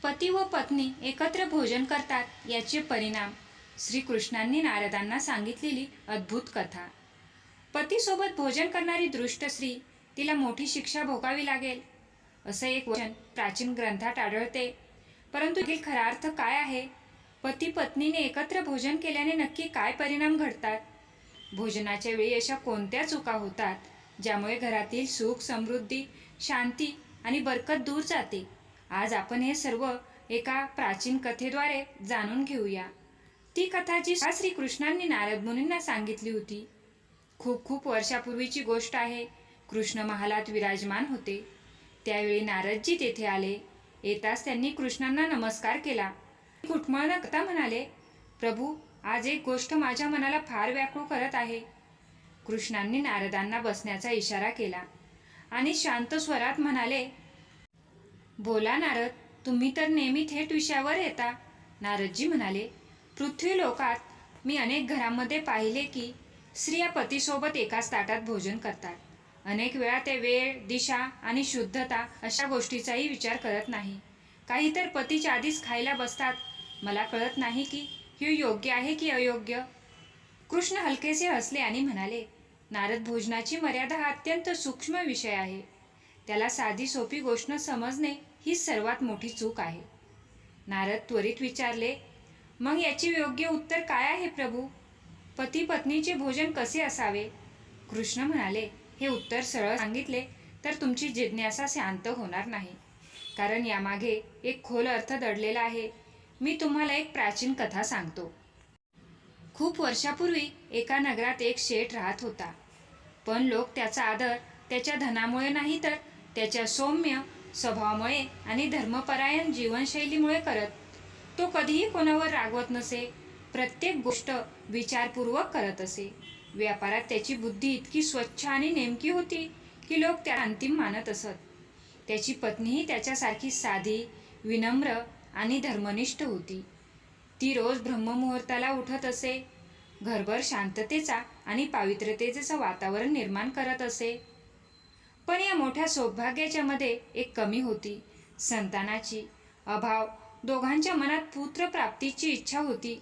पती व पत्नी एकत्र भोजन करतात याचे परिणाम श्रीकृष्णांनी नारदांना सांगितलेली अद्भुत कथा. पतीसोबत भोजन करणारी दृष्ट स्त्री तिला मोठी शिक्षा भोगावी लागेल असं एक वचन प्राचीन ग्रंथात आढळते. परंतु यातील खरा अर्थ काय आहे? पती पत्नीने एकत्र भोजन केल्याने नक्की काय परिणाम घडतात? भोजनाच्या वेळी अशा कोणत्या चुका होतात ज्यामुळे घरातील सुख, समृद्धी, शांती आणि बरकत दूर जाते? आज आपण हे सर्व एका प्राचीन कथेद्वारे जाणून घेऊया. ती कथा जी श्रीकृष्णांनी नारद मुनींना सांगितली होती. खूप खूप वर्षापूर्वीची गोष्ट आहे. कृष्ण महालात विराजमान होते. त्यावेळी नारदजी तेथे आले. येताच त्यांनी कृष्णांना नमस्कार केला. घुटमळ न करता म्हणाले, प्रभू, आज एक गोष्ट माझ्या मनाला फार व्याकुळ करत आहे. कृष्णांनी नारदांना बसण्याचा इशारा केला आणि शांत स्वरात म्हणाले, बोला नारद, तुम्ही तर नेहमी थेट विषयावर येता. नारदजी म्हणाले, पृथ्वी लोकात मी अनेक घरांमध्ये पाहिले की स्त्रिया पतीसोबत एकाच ताटात भोजन करतात. अनेक वेळा ते वेळ, दिशा आणि शुद्धता अशा गोष्टीचाही विचार करत नाही. काही तर पतीच्या आधीच खायला बसतात. मला कळत नाही की हे योग्य आहे की अयोग्य. कृष्ण हलकेसे हसले आणि म्हणाले, नारद, भोजनाची मर्यादा हा अत्यंत सूक्ष्म विषय आहे. त्याला साधी सोपी गोष्ट समजणे ही सर्वात मोठी चूक आहे. नारद त्वरित विचारले, मग याचे योग्य उत्तर काय आहे प्रभू? पती पत्नीचे भोजन कसे असावे? कृष्ण म्हणाले, हे उत्तर सरळ सांगितले तर तुमची जिज्ञासा शांत होणार नाही, कारण यामागे एक खोल अर्थ दडलेला आहे. मी तुम्हाला एक प्राचीन कथा सांगतो. खूप वर्षापूर्वी एका नगरात एक शेठ राहत होता. पण लोक त्याचा आदर त्याच्या धनामुळे नाही तर त्याच्या सौम्य स्वभावामुळे आणि धर्मपरायण जीवनशैलीमुळे करत. तो कधीही कोणावर रागवत नसे. प्रत्येक गोष्ट विचारपूर्वक करत असे. व्यापारात त्याची बुद्धी इतकी स्वच्छ आणि नेमकी होती की लोक त्याला अंतिम मानत असत. त्याची पत्नीही त्याच्यासारखी साधी, विनम्र आणि धर्मनिष्ठ होती. ती रोज ब्रह्ममुहूर्ताला उठत असे. घरभर शांततेचा आणि पावित्र्यतेचे वातावरण निर्माण करत असे. पण या मोठ्या सौभाग्याच्या मध्ये एक कमी होती, संतानाची अभाव. दोघांच्या मनात पुत्रप्राप्तीची इच्छा होती,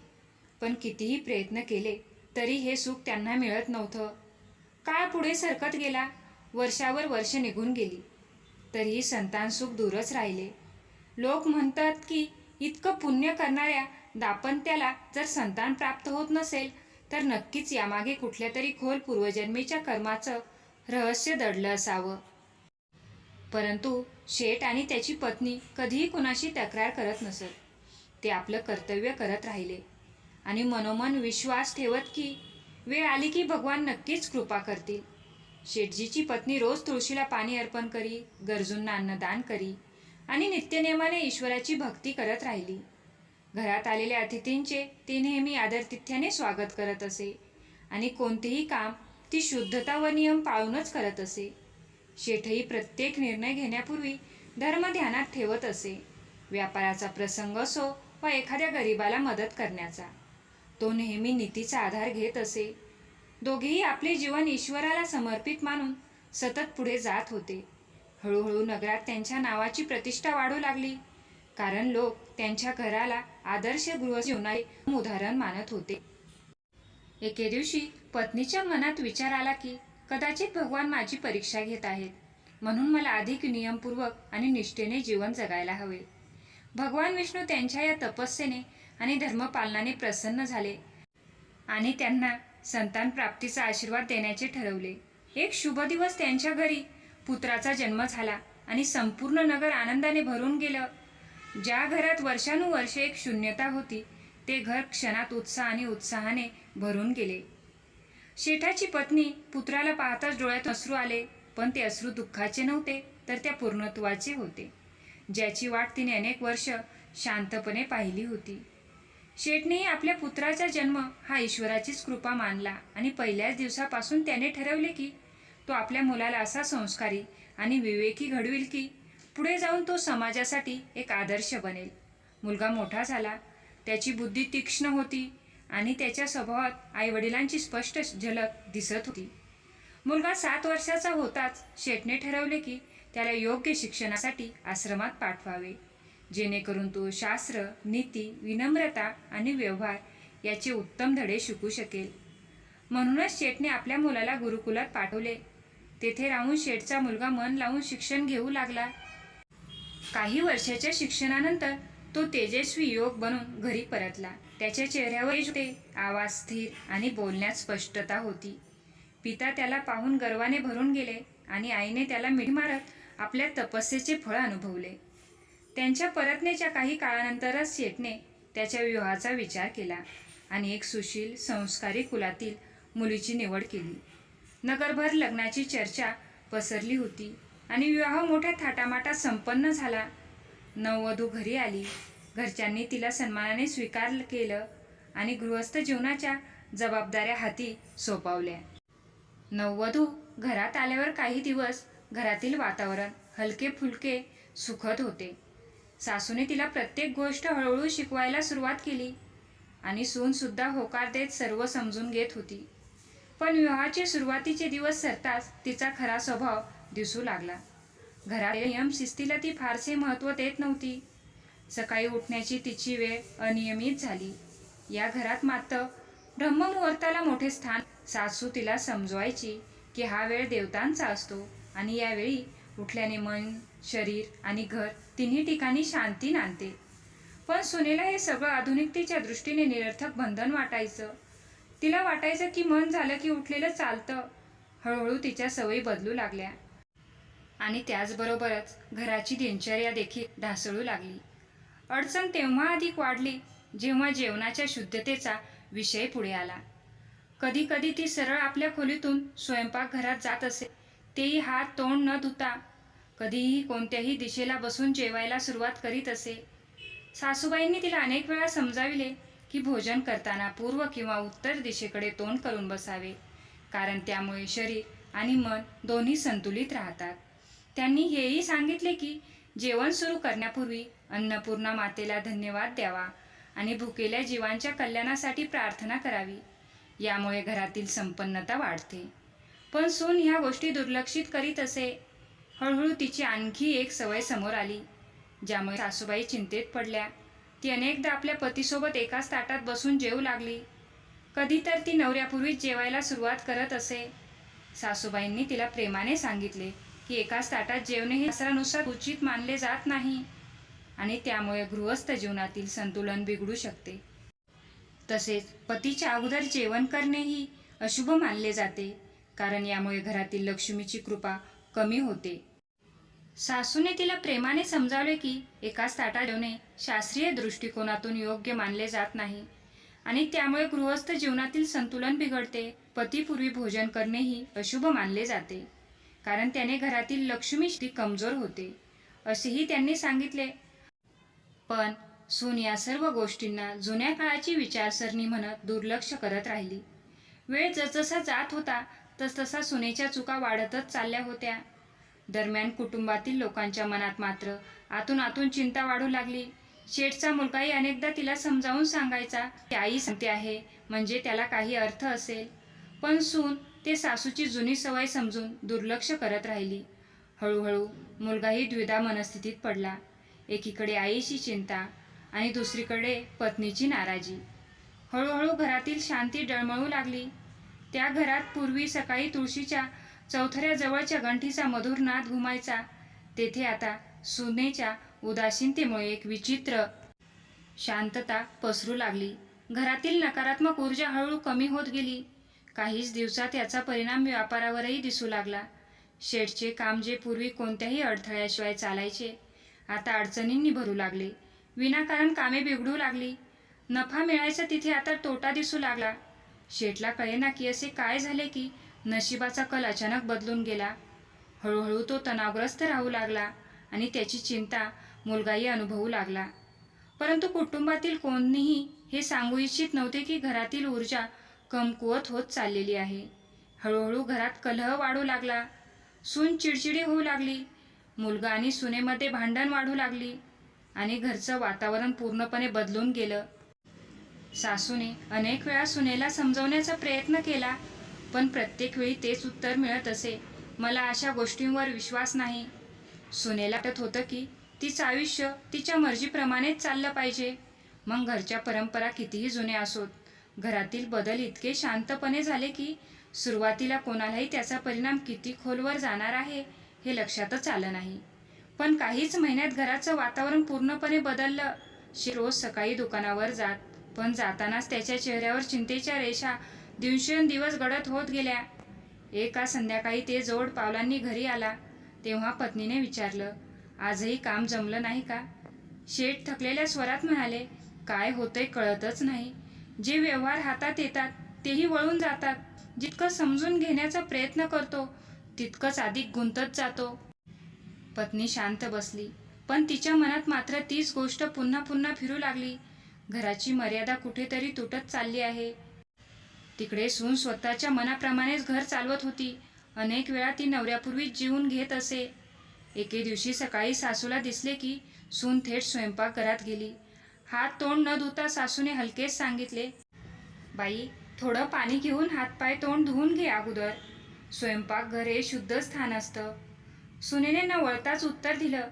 पण कितीही प्रयत्न केले तरी हे सुख त्यांना मिळत नव्हतं. काळ पुढे सरकत गेला. वर्षावर वर्ष निघून गेली, तरीही संतान सुख दूरच राहिले. लोक म्हणतात की इतकं पुण्य करणाऱ्या दाम्पत्याला जर संतान प्राप्त होत नसेल तर नक्कीच यामागे कुठल्या तरी खोल पूर्वजन्मीच्या कर्माचं रहस्य दडलं असावं. परंतु शेठ आणि त्याची पत्नी कधीही कुणाशी तक्रार करत नसत. ते आपलं कर्तव्य करत राहिले आणि मनोमन विश्वास ठेवत की वेळ आली की भगवान नक्कीच कृपा करतील. शेठजीची पत्नी रोज तुळशीला पाणी अर्पण करी, गरजूंना अन्नदान करी आणि नित्यनेमाने ईश्वराची भक्ती करत राहिली. घरात आलेल्या अतिथींचे ती नेहमी आदरातिथ्याने स्वागत करत असे आणि कोणतेही काम ती शुद्धता व नियम पाळूनच करत असे. शेठही प्रत्येक निर्णय घेण्यापूर्वी धर्म ध्यानात ठेवत असे. व्यापाराचा प्रसंग असो वा एखाद्या गरीबाला मदत करण्याचा, तो नेहमी नीतीचा आधार घेत असे. दोघेही आपले जीवन ईश्वराला समर्पित मानून सतत पुढे जात होते. हळूहळू नगरात त्यांच्या नावाची प्रतिष्ठा वाढू लागली, कारण लोक त्यांच्या घराला आदर्श गृहजीवनाचे उदाहरण मानत होते. एके दिवशी पत्नीच्या मनात विचार आला की कदाचित भगवान माझी परीक्षा घेत आहेत, म्हणून मला अधिक नियमपूर्वक आणि निष्ठेने जीवन जगायला हवे. भगवान विष्णू त्यांच्या या तपस्येने आणि धर्मपालनाने प्रसन्न झाले आणि त्यांना संतान प्राप्तीचा आशीर्वाद देण्याचे ठरवले. एक शुभ दिवस त्यांच्या घरी पुत्राचा जन्म झाला आणि संपूर्ण नगर आनंदाने भरून गेलं. ज्या घरात वर्षानुवर्षे एक शून्यता होती, ते घर क्षणात उत्साह आणि उत्साहाने भरून गेले. शेठाची पत्नी पुत्राला पाहताच डोळ्यात अश्रू आले, पण ते अश्रू दुःखाचे नव्हते तर त्या पूर्णत्वाचे होते, ज्याची वाट तिने अनेक वर्ष शांतपणे पाहिली होती. शेठनेही आपल्या पुत्राचा जन्म हा ईश्वराचीच कृपा मानला आणि पहिल्याच दिवसापासून त्याने ठरवले की तो आपल्या मुलाला असा संस्कारी आणि विवेकी घडविल की पुढे जाऊन तो समाजासाठी एक आदर्श बनेल. मुलगा मोठा झाला. त्याची बुद्धी तीक्ष्ण होती आणि त्याच्या स्वभावात आईवडिलांची स्पष्ट झलक दिसत होती. मुलगा 7 वर्षाचा होताच शेठने ठरवले की त्याला योग्य शिक्षणासाठी आश्रमात पाठवावे. जेणेकरून तो शास्त्र, नीती, विनम्रता आणि व्यवहार याचे उत्तम धडे शिकू शकेल. म्हणूनच शेठने आपल्या मुलाला गुरुकुलात पाठवले. तेथे राहून शेठचा मुलगा मन लावून शिक्षण घेऊ लागला. काही वर्षाच्या शिक्षणानंतर तो तेजस्वी युवक बनून घरी परतला. त्याच्या चेहऱ्यावर तेज होते, आवाज स्थिर आणि बोलण्यात स्पष्टता होती. पिता त्याला पाहून गर्वाने भरून गेले आणि आईने त्याला मिठी मारत आपल्या तपस्येचे फळ अनुभवले. त्यांच्या परतण्याच्या काही काळानंतरच शेठने त्याच्या विवाहाचा विचार केला आणि एक सुशील, संस्कारी कुलातील मुलीची निवड केली. नगरभर लग्नाची चर्चा पसरली होती आणि विवाह मोठ्या थाटामाटात संपन्न झाला. नववधू घरी आली. घरच्यांनी तिला सन्मानाने स्वीकार केलं आणि गृहस्थ जीवनाच्या जबाबदाऱ्या हाती सोपवल्या. नववधू घरात आल्यावर काही दिवस घरातील वातावरण हलके फुलके सुखद होते. सासूने तिला प्रत्येक गोष्ट हळूहळू शिकवायला सुरुवात केली आणि सूनसुद्धा होकार देत सर्व समजून घेत होती. पण विवाहाचे सुरुवातीचे दिवस सरताच तिचा खरा स्वभाव दिसू लागला. घरात नियमशिस्तीला ती फारसे महत्त्व देत नव्हती. सकाळी उठण्याची तिची वेळ अनियमित झाली. या घरात मात्र ब्रह्ममुहूर्ताला मोठे स्थान. सासू तिला समजवायची की हा वेळ देवतांचा असतो आणि यावेळी उठल्याने मन, शरीर आणि घर तिन्ही ठिकाणी शांती नांदते. पण सुनेला हे सगळं आधुनिकतेच्या दृष्टीने निरर्थक बंधन वाटायचं. तिला वाटायचं की मन झालं की उठलेलं चालतं. हळूहळू तिच्या सवयी बदलू लागल्या आणि त्याचबरोबरच घराची दिनचर्या देखील ढासळू लागली. अडचण तेव्हा अधिक वाढली जेव्हा जेवणाच्या शुद्धतेचा विषय पुढे आला. कधी कधी ती सरळ आपल्या खोलीतून स्वयंपाकघरात जात असे, तेही हात तोंड न धुता. कधीही कोणत्याही दिशेला बसून जेवायला सुरुवात करीत असे. सासूबाईंनी तिला अनेक वेळा समजाविले की भोजन करताना पूर्व किंवा उत्तर दिशेकडे तोंड करून बसावे, कारण त्यामुळे शरीर आणि मन दोन्ही संतुलित राहतात. त्यांनी हेही सांगितले की जेवण सुरू करण्यापूर्वी अन्नपूर्णा मातेला धन्यवाद द्यावा आणि भुकेल्या जीवांच्या कल्याणासाठी प्रार्थना करावी. यामुळे घरातील संपन्नता वाढते. पण सून ह्या गोष्टी दुर्लक्षित करीत असे. हळूहळू तिची आणखी एक सवय समोर आली, ज्यामुळे सासूबाई चिंतेत पडल्या. ती अनेकदा आपल्या पतीसोबत एकाच ताटात बसून जेवू लागली. कधी तर ती नवऱ्यापूर्वीच जेवायला सुरुवात करत असे. सासूबाईंनी तिला प्रेमाने सांगितले की एकाच ताटात जेवणे हे शास्त्रानुसार उचित मानले जात नाही आणि त्यामुळे गृहस्थ जीवनातील संतुलन बिघडू शकते. तसेच पतीच्या अगोदर जेवण करणेही अशुभ मानले जाते, कारण यामुळे घरातील लक्ष्मीची कृपा कमी होते. सासूने तिला प्रेमाने समजावले की एकाच ताटात जेवणे शास्त्रीय दृष्टिकोनातून योग्य मानले जात नाही आणि त्यामुळे गृहस्थ जीवनातील संतुलन बिघडते. पतीपूर्वी भोजन करणेही अशुभ मानले जाते, कारण त्याने घरातील लक्ष्मी कमजोर होते, असेही त्यांनी सांगितले. पण सून या सर्व गोष्टींना जुन्या काळाची विचारसरणी म्हणत दुर्लक्ष करत राहिली. वेळ जसजसा जात होता तसतसा सुनेच्या चुका वाढतच चालल्या होत्या. दरम्यान कुटुंबातील लोकांच्या मनात मात्र आतून आतून चिंता वाढू लागली. शेठचा मुलगाही अनेकदा तिला समजावून सांगायचा की आई सांगते आहे म्हणजे त्याला काही अर्थ असेल. पण सून ते सासूची जुनी सवय समजून दुर्लक्ष करत राहिली. हळूहळू मुलगाही द्विधा मनस्थितीत पडला. एकीकडे आईची चिंता आणि दुसरीकडे पत्नीची नाराजी. हळूहळू घरातील शांती डळमळू लागली. त्या घरात पूर्वी सकाळी तुळशीच्या चौथऱ्याजवळच्या घंटीचा मधुर नाद घुमायचा, तेथे आता सुनेच्या उदासीनतेमुळे एक विचित्र शांतता पसरू लागली. घरातील नकारात्मक ऊर्जा हळूहळू कमी होत गेली. काहीच दिवसात याचा परिणाम व्यापारावरही दिसू लागला. शेठचे काम जे पूर्वी कोणत्याही अडथळ्याशिवाय चालायचे, आता अडचणींनी भरू लागले. विनाकारण कामे बिघडू लागली. नफा मिळायचा तिथे आता तोटा दिसू लागला. शेठला कळेना की असे काय झाले की नशिबाचा कल अचानक बदलून गेला. हळूहळू तो तणावग्रस्त राहू लागला आणि त्याची चिंता मुलगाही अनुभवू लागला. परंतु कुटुंबातील कोणीही हे सांगू इच्छित नव्हते की घरातील ऊर्जा कमकुवत होत चाललेली आहे. हळूहळू घरात कलह वाढू लागला. सून चिडचिडी होऊ लागली. मुलगा आणि सुनेमध्ये भांडण वाढू लागली आणि घरचं वातावरण पूर्णपणे बदलून गेलं. सासूने अनेक वेळा सुनेला समजवण्याचा प्रयत्न केला, पण प्रत्येक वेळी तेच उत्तर मिळत असे, मला अशा गोष्टींवर विश्वास नाही. सुनेला वाटत होतं की तिचं आयुष्य तिच्या मर्जीप्रमाणेच चाललं पाहिजे. मग घरच्या परंपरा कितीही जुन्या असोत, घरातील बदल इतके शांतपणे झाले की सुरुवातीला कोणालाही त्याचा परिणाम किती खोलवर जाणार आहे हे लक्षातच आलं नाही. पण काहीच महिन्यात घराचं वातावरण पूर्णपणे बदललं. रोज सकाळी दुकानावर जात, पण जातानाच त्याच्या चेहऱ्यावर चिंतेच्या रेषा दिवसेंदिवस गडद होत गेल्या. एका संध्याकाळी ते जोड पावलांनी घरी आला तेव्हा पत्नीने विचारलं, आजही काम जमलं नाही का? शेठ थकलेल्या स्वरात म्हणाले, काय होतंय कळतच नाही. जे व्यवहार हातात येतात तेही वळून जातात. जितकं समजून घेण्याचा प्रयत्न करतो तितकंच अधिक गुंतत जातो. पत्नी शांत बसली, पण तिच्या मनात मात्र तीच गोष्ट पुन्हा पुन्हा फिरू लागली. घराची मर्यादा कुठेतरी तुटत चालली आहे. तिकडे सून स्वतःच्या मनाप्रमाणेच घर चालवत होती. अनेक वेळा ती नवऱ्यापूर्वीच जीवन घेत असे. एके दिवशी सकाळी सासूला दिसले की सून थेट स्वयंपाकघरात गेली. हात तोंड न धुता सासूने हलकेच सांगितले, बाई, थोडं पाणी घेऊन हातपाय तोंड धुवून घे अगोदर. स्वयंपाकघर हे शुद्ध स्थान असतं. सुनेने न वळताच उत्तर दिलं,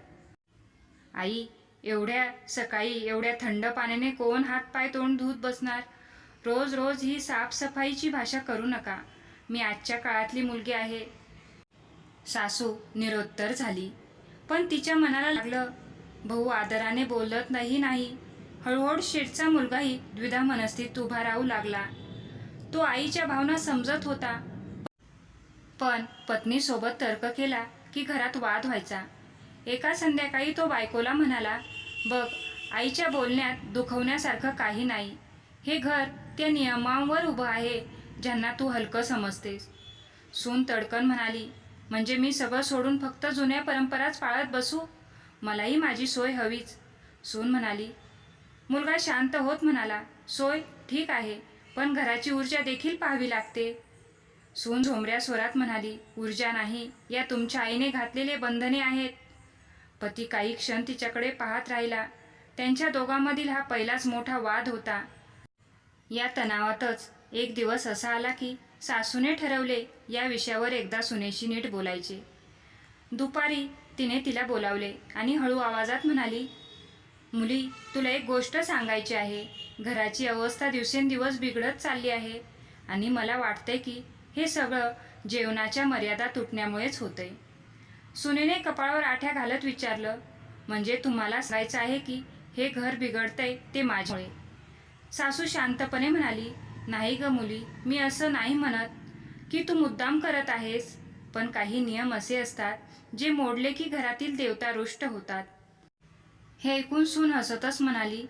आई, एवढ्या सकाळी एवढ्या थंड पाण्याने कोण हातपाय तोंड धुत बसणार? रोज रोज ही साफसफाईची भाषा करू नका. मी आजच्या काळातली मुलगी आहे. सासू निरुत्तर झाली, पण तिच्या मनाला लागलं. भाऊ आदराने बोलत नाही. हळूहळू शेठचा मुलगाही द्विधा मनस्थितीत उभा राहू लागला. तो आईच्या भावना समजत होता, पण पत्नीसोबत तर्क केला की घरात वाद व्हायचा. एका संध्याकाळी तो बायकोला म्हणाला, बघ, आईच्या बोलण्यात दुखवण्यासारखं काही नाही. हे घर त्या नियमांवर उभं आहे ज्यांना तू हलकं समजतेस. सून तडकन म्हणाली, म्हणजे मी सगळं सोडून फक्त जुन्या परंपराच पाळत बसू? मलाही माझी सोय हवीच. सून म्हणाली. मुलगा शांत होत म्हणाला, सोय ठीक आहे, पण घराची ऊर्जा देखील पाहावी लागते. सून झोंबऱ्या स्वरात म्हणाली, ऊर्जा नाही, या तुमच्या आईने घातलेले बंधने आहेत. पती काही क्षण तिच्याकडे पाहत राहिला. त्यांच्या दोघांमधील हा पहिलाच मोठा वाद होता. या तणावातच एक दिवस असा आला की सासूने ठरवले या विषयावर एकदा सुनेशी नीट बोलायचे. दुपारी तिने तिला बोलावले आणि हळू आवाजात म्हणाली, मुली, तुला एक गोष्ट सांगायची आहे. घराची अवस्था दिवसेंदिवस बिघडत चालली आहे आणि मला वाटतंय की हे सगळं जेवणाच्या मर्यादा तुटण्यामुळेच होतंय. सुनेने कपाळावर आठ्या घालत विचारलं, म्हणजे तुम्हाला सांगायचं आहे की हे घर बिघडतंय ते माझ्यामुळे? सासू शांतपणे म्हणाली, नाही ग मुली, मी असं नाही म्हणत की तू मुद्दाम करत आहेस, पण काही नियम असे असतात जे मोडले की घरातील देवता रुष्ट होतात. हे ऐकून सून हसतच म्हणाली,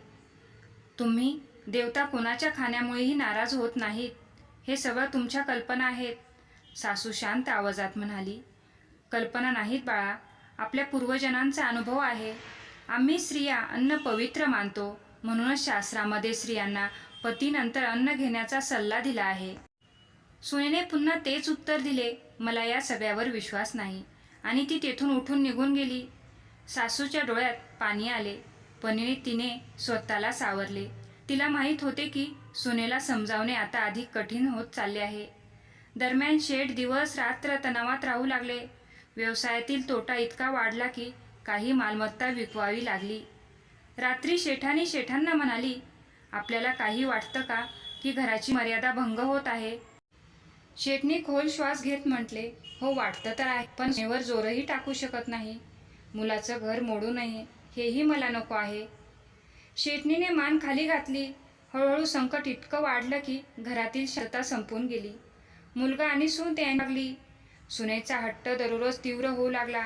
तुम्ही देवता कोणाच्या खाण्यामुळेही नाराज होत नाहीत. हे सगळं तुमच्या कल्पना आहेत. सासू शांत आवाजात म्हणाली, कल्पना नाहीत बाळा, आपल्या पूर्वजनांचा अनुभव आहे. आम्ही स्त्रिया अन्न पवित्र मानतो, म्हणूनच शास्त्रामध्ये स्त्रियांना पतीनंतर अन्न घेण्याचा सल्ला दिला आहे. सुनेने पुन्हा तेच उत्तर दिले, मला या सगळ्यावर विश्वास नाही, आणि ती तेथून उठून निघून गेली. सासूच्या डोळ्यात पाणी आले, पण तिने स्वतःला सावरले. तिला माहीत होते की सुनेला समजावणे आता अधिक कठीण होत चालले आहे. दरम्यान शेठ दिवस रात्र तणावात राहू लागले. व्यवसायातील तोटा इतका वाढला की काही मालमत्ता विकवावी लागली. रात्री शेठांना म्हणाली, आपल्याला काही वाटतं का की घराची मर्यादा भंग होत आहे? शेठने खोल श्वास घेत म्हटले, हो वाटतं तर आहे, पण सुनेवर जोरही टाकू शकत नाही. मुलाचं घर मोडू नये हेही मला नको आहे. शेठनीने मान खाली घातली. हळूहळू संकट इतकं वाढलं की घरातील शांतता संपून गेली. मुलगा आणि सून त्यांना लागली. सुनेचा हट्ट दररोज तीव्र होऊ लागला.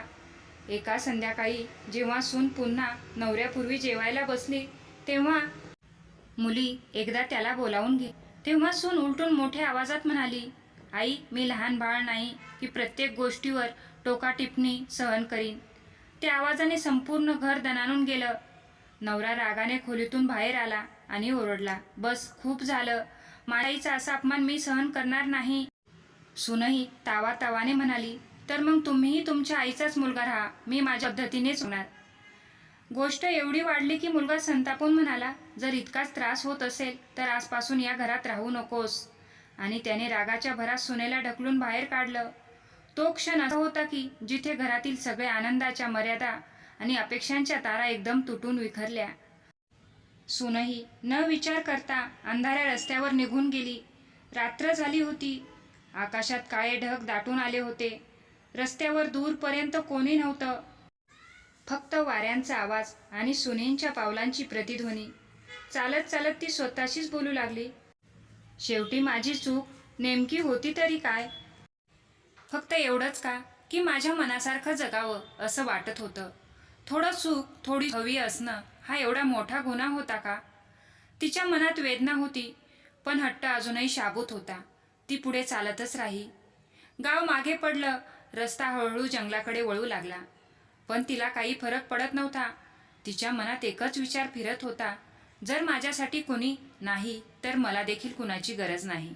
एका संध्याकाळी जेव्हा सून पुन्हा नवऱ्यापूर्वी जेवायला बसली तेव्हा मुली एकदा त्याला बोलावून घे. तेव्हा सून उलटून मोठ्या आवाजात म्हणाली, आई, मी लहान बाळ नाही की प्रत्येक गोष्टीवर टोकाटिप्पणी सहन करीन. त्या आवाजाने संपूर्ण घर दणाणून गेलं. नवरा रागाने खोलीतून बाहेर आला आणि ओरडला, बस, खूप झालं. माझ्या आईचा असा अपमान मी सहन करणार नाही. सूनही तावातावाने म्हणाली, तर मग तुम्हीही तुमच्या आईचाच मुलगा राहा, मी माझ्या पद्धतीनेच होणार. गोष्ट एवढी वाढली की मुलगा संतापून म्हणाला, जर इतकाच त्रास होत असेल तर आजपासून या घरात राहू नकोस. आणि त्याने रागाच्या भरात सुनेला ढकलून बाहेर काढलं. तो क्षण असा होता की जिथे घरातील सगळे आनंदाच्या मर्यादा आणि अपेक्षांच्या तारा एकदम तुटून विखरल्या. सूनही न विचार करता अंधाऱ्या रस्त्यावर निघून गेली. रात्र झाली होती. आकाशात काळे ढग दाटून आले होते. रस्त्यावर दूरपर्यंत कोणी नव्हतं. फक्त वाऱ्यांचा आवाज आणि सुनेंच्या पावलांची प्रतिध्वनी. चालत चालत ती स्वतःशीच बोलू लागली, शेवटी माझी चूक नेमकी होती तरी काय? फक्त एवढंच का की माझ्या मनासारखं जगावं असं वाटत होतं. थोडं सुख, थोडी हवी असणं हा एवढा मोठा गुन्हा होता का? तिच्या मनात वेदना होती, पण हट्ट अजूनही शाबूत होता. ती पुढे चालतच राही. गाव मागे पडलं. रस्ता हळूहळू जंगलाकडे वळू लागला. पण तिला काही फरक पडत नव्हता. तिच्या मनात एकच विचार फिरत होता, जर माझ्यासाठी कुणी नाही तर मला देखील कुणाची गरज नाही.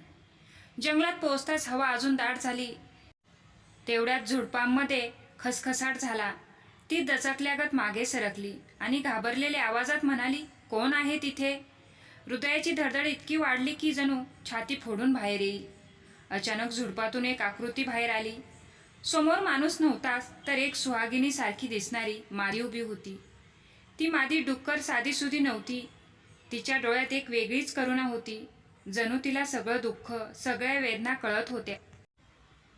जंगलात पोहोचताच हवा अजून दाट झाली. तेवढ्यात झुडपांमध्ये खसखसाट झाला. ती दचकल्यागत मागे सरकली आणि घाबरलेल्या आवाजात म्हणाली, कोण आहे तिथे? हृदयाची धडधड इतकी वाढली की जणू छाती फोडून बाहेर येईल. अचानक झुडपातून एक आकृती बाहेर आली. समोर माणूस नव्हताच तर एक सुहागिनीसारखी दिसणारी मादी उभी होती. ती मादी डुक्कर साधीसुधी नव्हती. तिच्या डोळ्यात एक वेगळीच करुणा होती. जणू तिला सगळं दुःख, सगळ्या वेदना कळत होत्या.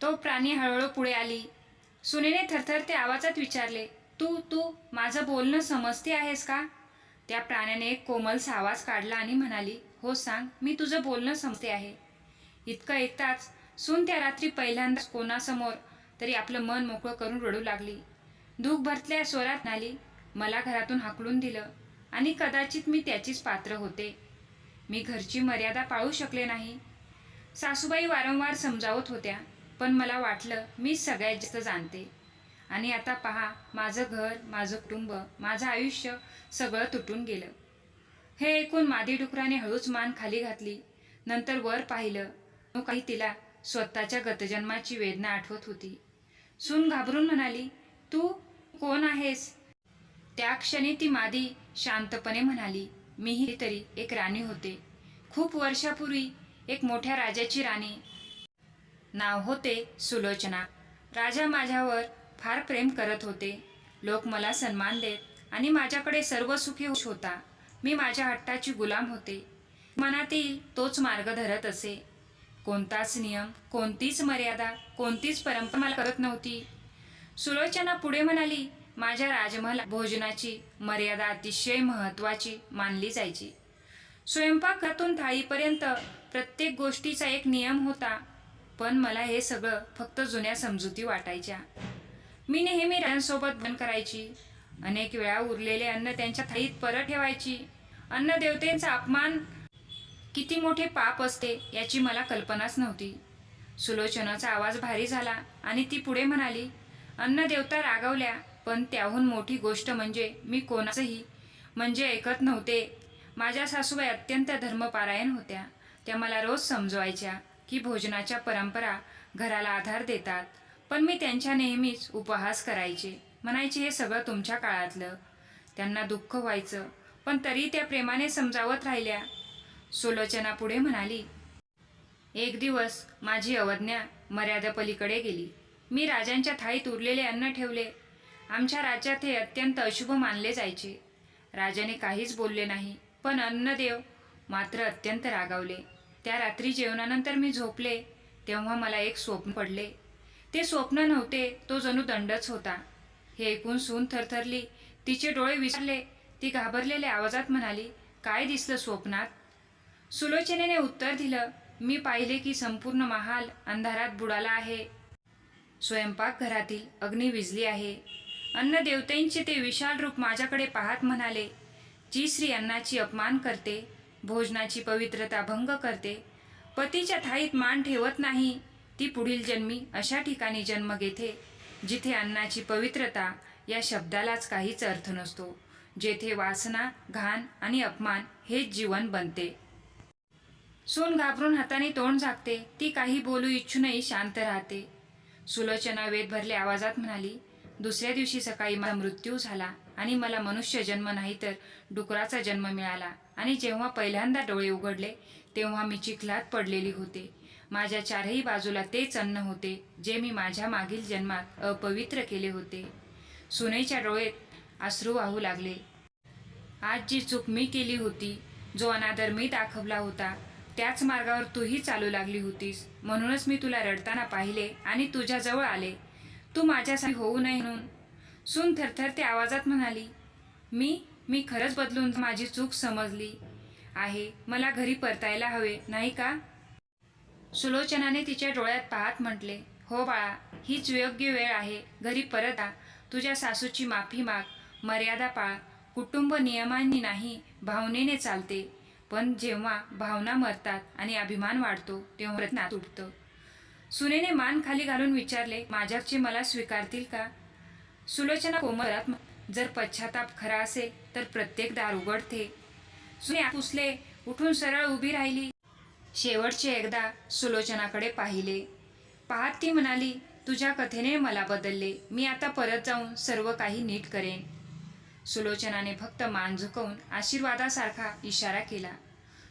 तो प्राणी हळूहळू पुढे आली. सुनेने थरथरत्या आवाजात विचारले, तू तू माझं बोलणं समजते आहेस का? त्या प्राण्याने एक कोमलसा आवाज काढला आणि म्हणाली, हो सांग, मी तुझं बोलणं समजते आहे. इतकं ऐकताच सून त्या रात्री पहिल्यांदाच कोणासमोर तरी आपलं मन मोकळं करून रडू लागली. दुःख भरतल्या स्वरात म्हणाली, मला घरातून हाकलून दिलं आणि कदाचित मी त्याचीच पात्र होते. मी घरची मर्यादा पाळू शकले नाही. सासूबाई वारंवार समजावत होत्या, पण मला वाटलं मी सगळ्यात जास्त जाणते. आणि आता पहा, माझं घर, माझं कुटुंब, माझं आयुष्य सगळं तुटून गेलं. हे ऐकून मादी डुकराने हळूच मान खाली घातली. नंतर वर पाहिलं. काही तिला स्वतःच्या गतजन्माची वेदना आठवत होती. सून घाबरून म्हणाली, तू कोण आहेस? त्या क्षणी ती मादी शांतपणे म्हणाली, मीही तरी एक राणी होते. खूप वर्षापूर्वी एक मोठ्या राजाची राणी. नाव होते सुलोचना. राजा माझ्यावर फार प्रेम करत होते. लोक मला सन्मान देत आणि माझ्याकडे सर्व सुखी होता. मी माझ्या हट्टाची गुलाम होते. मनात येईल तोच मार्ग धरत असे. कोणताच नियम, कोणतीच मर्यादा, कोणतीच परंपरा मला करत नव्हती. सुलोचना पुढे म्हणाली, माझ्या राजमहालात भोजनाची मर्यादा अतिशय महत्त्वाची मानली जायची. स्वयंपाकघरातून थाळीपर्यंत प्रत्येक गोष्टीचा एक नियम होता. पण मला हे सगळं फक्त जुन्या समजुती वाटायच्या. मी नेहमी राजांसोबत भांडण करायची. अनेक वेळा उरलेले अन्न त्यांच्या थाळीत परत ठेवायची. अन्नदेवतेचा अपमान किती मोठे पाप असते याची मला कल्पनाच नव्हती. सुलोचनाचा आवाज भारी झाला आणि ती पुढे म्हणाली, अन्नदेवता रागावल्या, पण त्याहून मोठी गोष्ट म्हणजे मी कोणाचंही म्हणजे ऐकत नव्हते. माझ्या सासूबाई अत्यंत धर्मपारायण होत्या. त्या मला रोज समजवायच्या की भोजनाच्या परंपरा घराला आधार देतात. पण मी त्यांच्या नेहमीच उपहास करायचे. म्हणायचे, हे सगळं तुमच्या काळातलं. त्यांना दुःख व्हायचं, पण तरी त्या प्रेमाने समजावत राहिल्या. सुलोचना पुढे म्हणाली, एक दिवस माझी अवज्ञा मर्यादेपलीकडे गेली. मी राजांच्या थाळीत उरलेले अन्न ठेवले. आमच्या राज्यात हे अत्यंत अशुभ मानले जायचे. राजाने काहीच बोलले नाही, पण अन्नदेव मात्र अत्यंत रागावले. त्या रात्री जेवणानंतर मी झोपले तेव्हा मला एक स्वप्न पडले. ते स्वप्न नव्हते, तो जणू दंडच होता. हे ऐकून सून थरथरली. तिचे डोळे विचारले. ती घाबरलेल्या आवाजात म्हणाली, काय दिसलं स्वप्नात? सुलोचनेने उत्तर दिलं, मी पाहिले की संपूर्ण महाल अंधारात बुडाला आहे. स्वयंपाकघरातील अग्नी विझली आहे. अन्नदेवतेंचे ते विशाल रूप माझ्याकडे पाहत म्हणाले, जी स्त्री अन्नाची अपमान करते, भोजनाची पवित्रता भंग करते, पतीच्या थाळीत मान ठेवत नाही, ती पुढील जन्मी अशा ठिकाणी जन्म घेते जिथे अन्नाची पवित्रता या शब्दालाच काहीच अर्थ नसतो, जेथे वासना, घाण आणि अपमान हेच जीवन बनते. सून घाबरून हाताने तोंड झाकते. ती काही बोलू इच्छूनही शांत राहते. सुलोचना वेद भरल्या आवाजात म्हणाली, दुसऱ्या दिवशी सकाळी माझा मृत्यू झाला आणि मला मनुष्य जन्म नाही तर डुकराचा जन्म मिळाला. आणि जेव्हा पहिल्यांदा डोळे उघडले तेव्हा मी चिखलात पडलेली होते. माझ्या चारही बाजूला तेच अन्न होते जे मी माझ्या मागील जन्मात अपवित्र केले होते. सुनेच्या डोळ्यात अश्रू वाहू लागले. आज जी चूक मी केली होती, जो अनादर मी दाखवला होता, त्याच मार्गावर तूही चालू लागली होतीस. म्हणूनच मी तुला रडताना पाहिले आणि तुझ्याजवळ आले. तू माझ्यासाठी होऊ नये म्हणून. सून थरथरत्या आवाजात म्हणाली, मी खरंच बदलून माझी चूक समजली आहे. मला घरी परतायला हवे, नाही का? सुलोचनाने तिच्या डोळ्यात पाहत म्हटले, हो बाळा, हीच योग्य वेळ आहे. घरी परत आ. तुझ्या सासूची माफी माग. मर्यादा पाळ. कुटुंब नियमांनी नाही, भावनेने चालते. पण जेव्हा भावना मरतात आणि अभिमान वाढतो, तेव्हा प्रयत्न तुटतं. सुनेने मान खाली घालून विचारले, माझ्याचे मला स्वीकारतील का? सुलोचना कोमरात, जर पश्चाताप खरा असेल तर प्रत्येक दार उघडते. सुने पुसले, उठून सरळ उभी राहिली. शेवटचे एकदा सुलोचनाकडे पाहिले. पाहत ती म्हणाली, तुझ्या कथेने मला बदलले. मी आता परत जाऊन सर्व काही नीट करेन. सुलोचनाने फक्त मान झुकवून आशीर्वादासारखा इशारा केला.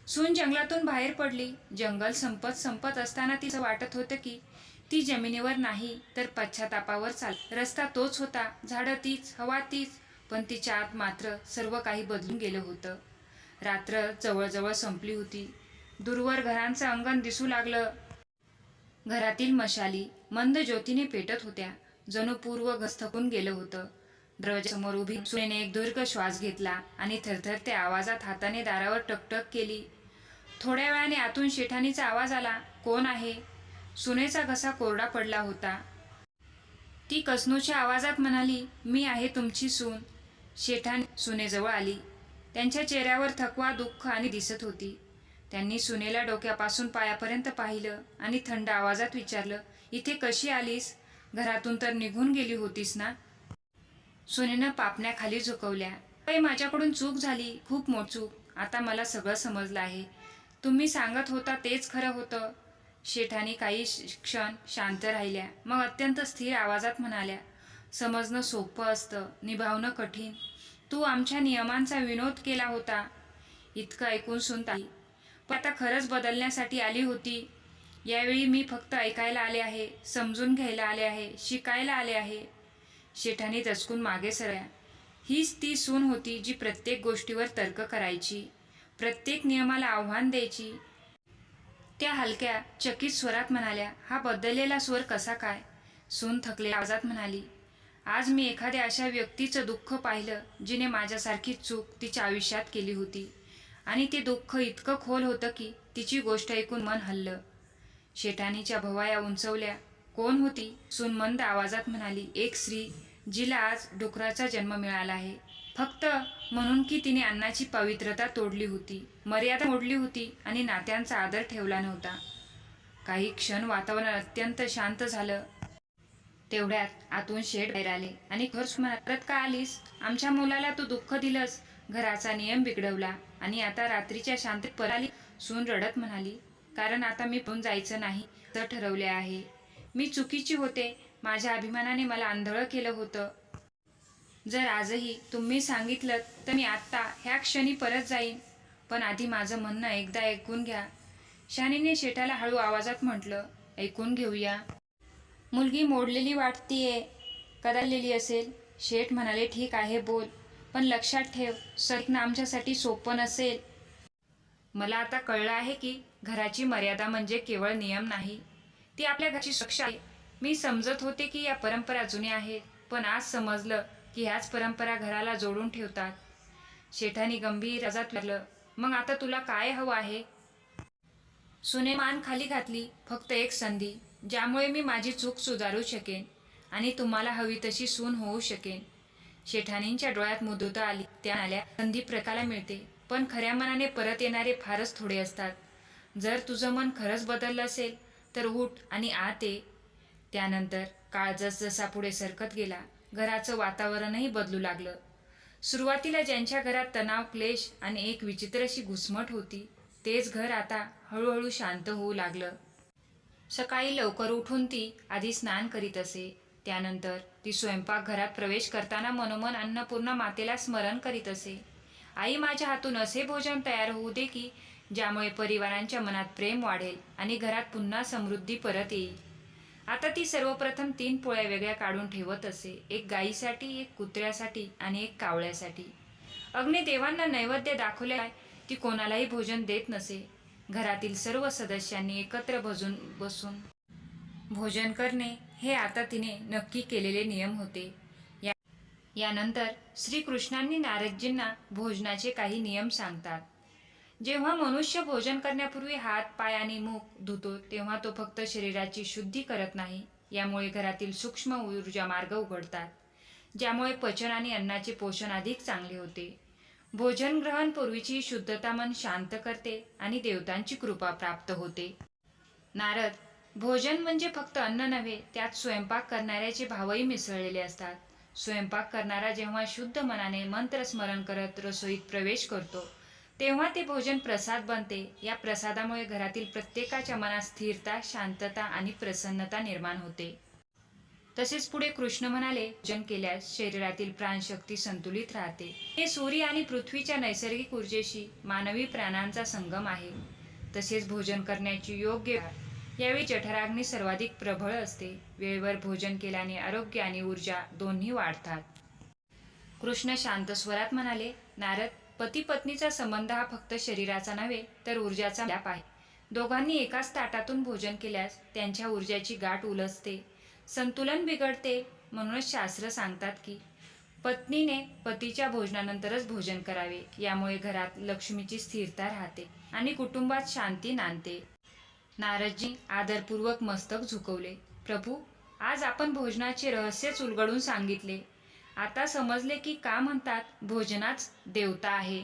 सून जंगलातून बाहेर पडली. जंगल संपत असताना तिचं वाटत होतं की ती जमिनीवर नाही तर पश्चातापावर चाल. रस्ता तोच होता, झाडं तीच, हवा तीच, पण तिच्या आत मात्र सर्व काही बदलून गेलं होतं. रात्र जवळजवळ संपली होती. दूरवर घरांचं अंगण दिसू लागलं. घरातील मशाली मंद ज्योतीने पेटत होत्या. जणू पूर्व थकून गेलं होतं. दरवाजासमोर उभी सुनेने एक दीर्घ श्वास घेतला आणि थरथरत्या आवाजात हाताने दारावर टकटक केली. थोड्या वेळाने आतून शेठानीचा आवाज आला, कोण आहे? सुनेचा घसा कोरडा पडला होता. ती कसनूच्या आवाजात म्हणाली, मी आहे तुमची सून. शेठानी सुनेजवळ आली. त्यांच्या चेहऱ्यावर थकवा, दुःख आणि दिसत होती. त्यांनी सुनेला डोक्यापासून पायापर्यंत पाहिलं आणि थंड आवाजात विचारलं, इथे कशी आलीस? घरातून तर निघून गेली होतीस ना? सुनेनं पापण्या खाली झुकवल्या. माझ्याकडून चूक झाली, खूप मोठी चूक. आता मला सगळं समजलं आहे. तुम्ही सांगत होता तेच खरं होतं. शेठानी काही क्षण शांत राहिल्या. मग अत्यंत स्थिर आवाजात म्हणाल्या, समजणं सोपं असतं, निभावणं कठीण. तू आमच्या नियमांचा विनोद केला होता. इतकं ऐकून सुनताई, पण आता खरंच बदलण्यासाठी आली होती. यावेळी मी फक्त ऐकायला आले आहे, समजून घ्यायला आले आहे, शिकायला आले आहे. शेठानी दचकून मागे सरल्या. हीच ती सून होती जी प्रत्येक गोष्टीवर तर्क करायची, प्रत्येक नियमाला आव्हान द्यायची. त्या हलक्या चकित स्वरात म्हणाल्या, हा बदललेला स्वर कसा काय? सून थकलेल्या आवाजात म्हणाली, आज मी एखाद्या अशा व्यक्तीचं दुःख पाहिलं जिने माझ्यासारखी चूक तिच्या आयुष्यात केली होती. आणि ते दुःख इतकं खोल होतं की तिची गोष्ट ऐकून मन हललं. शेठानीच्या भवाया उंचवल्या. कोण होती? सून मंद आवाजात म्हणाली, एक स्त्री जिला आज डुकराचा जन्म मिळाला आहे. फक्त म्हणून की तिने अन्नाची पवित्रता तोडली होती, मर्यादा मोडली होती आणि नात्यांचा आदर ठेवला नव्हता. काही क्षण वातावरण अत्यंत शांत झालं. तेवढ्यात आतून शेठ बाहेर आले आणि खरंच परत का आलीस? आमच्या मुलाला तू दुःख दिलंस, घराचा नियम बिघडवला आणि आता रात्रीच्या शांतीत परत आली. सून रडत म्हणाली, कारण आता मी पळून जायचं नाही तर ठरवले आहे. मी चुकीची होते. माझ्या अभिमानाने मला आंधळं केलं होतं. जर आजही तुम्ही सांगितलं तर मी आत्ता ह्या क्षणी परत जाईन. पण आधी माझं म्हणणं एकदा ऐकून घ्या. शानीने शेठाला हळू आवाजात म्हटलं, ऐकून घेऊया. मुलगी मोडलेली वाटतीये, कदालेली असेल. शेठ म्हणाले, ठीक आहे बोल, पण लक्षात ठेव, सैकणं आमच्यासाठी सोपं नसेल. मला आता कळलं आहे की घराची मर्यादा म्हणजे केवळ नियम नाही, ती आपल्या घराची सुरक्षा आहे. मी समजत होते की या परंपरा जुन्या आहेत, पण आज समजलं की ह्याच परंपरा घराला जोडून ठेवतात. शेठानी गंभीर आवाजात विचारलं, मग आता तुला काय हवं आहे? सुने मान खाली घातली. फक्त एक संधी, ज्यामुळे मी माझी चूक सुधारू शकेन आणि तुम्हाला हवी तशी सून होऊ शकेन. शेठानींच्या डोळ्यात मुदुता आली. त्या म्हणाल्या, संधी प्रत्येकाला मिळते, पण खऱ्या मनाने परत येणारे फारच थोडे असतात. जर तुझं मन खरंच बदललं असेल तर उठ आणि आत ये. त्यानंतर काळ जसजसा पुढे सरकत गेला, घराचं वातावरणही बदलू लागलं. सुरुवातीला ज्यांच्या घरात तणाव, क्लेश आणि एक विचित्र अशी घुसमट होती, तेच घर आता हळूहळू शांत होऊ लागलं. सकाळी लवकर उठून ती आधी स्नान करीत असे. त्यानंतर ती स्वयंपाकघरात प्रवेश करताना मनोमन अन्नपूर्णा मातेला स्मरण करीत असे. आई, माझ्या हातून असे भोजन तयार होऊ दे की ज्यामुळे परिवारांच्या मनात प्रेम वाढेल आणि घरात पुन्हा समृद्धी परत येईल. आता ती सर्वप्रथम 3 पोळ्या वेगळ्या काढून ठेवत असे, एक गायीसाठी, एक कुत्र्यासाठी आणि एक कावळ्यासाठी. अग्निदेवांना नैवेद्य दाखवल्याशिवाय ती कोणालाही भोजन देत नसे. घरातील सर्व सदस्यांनी एकत्र बसून भोजन करणे हे आता तिने नक्की केलेले नियम होते. यानंतर श्रीकृष्णांनी नारदजींना भोजनाचे काही नियम सांगतात. जेव्हा मनुष्य भोजन करण्यापूर्वी हात, पाय आणि मुख धुतो तेव्हा तो फक्त शरीराची शुद्धी करत नाही, यामुळे घरातील सूक्ष्म ऊर्जा मार्ग उघडतात, ज्यामुळे पचन आणि अन्नाचे पोषण अधिक चांगले होते. भोजन ग्रहण पूर्वीची शुद्धता मन शांत करते आणि देवतांची कृपा प्राप्त होते. नारद, भोजन म्हणजे फक्त अन्न नव्हे, त्यात स्वयंपाक करणाऱ्याचे भावही मिसळलेले असतात. स्वयंपाक करणारा जेव्हा शुद्ध मनाने मंत्रस्मरण करत रसोईत प्रवेश करतो तेव्हा ते भोजन प्रसाद बनते. या प्रसादामुळे घरातील प्रत्येकाच्या मनात स्थिरता, शांतता आणि प्रसन्नता निर्माण होते. तसेच पुढे कृष्ण म्हणाले, भोजन केल्यास शरीरातील प्राणशक्ती संतुलित राहते. हे सूर्य आणि पृथ्वीच्या नैसर्गिक ऊर्जेशी मानवी प्राणांचा संगम आहे. तसेच भोजन करण्याची योग्य यावेळी जठराग्नी सर्वाधिक प्रबळ असते. वेळेवर भोजन केल्याने आरोग्य आणि ऊर्जा दोन्ही वाढतात. कृष्ण शांत स्वरात म्हणाले, नारद, पती पत्नीचा संबंध हा फक्त शरीराचा नव्हे तर ऊर्जाचा मिलाप आहे. दोघांनी एकाच ताटातून भोजन केल्यास त्यांच्या ऊर्जाची गाठ उलसते, संतुलन बिघडते. म्हणूनच शास्त्र सांगतात की पत्नीने पतीच्या भोजनानंतरच भोजन करावे. यामुळे घरात लक्ष्मीची स्थिरता राहते आणि कुटुंबात शांती नांदते. नारदजी आदरपूर्वक मस्तक झुकवले. प्रभू, आज आपण भोजनाचे रहस्यच उलगडून सांगितले. आता समजले की का म्हणतात भोजनाच देवता आहे.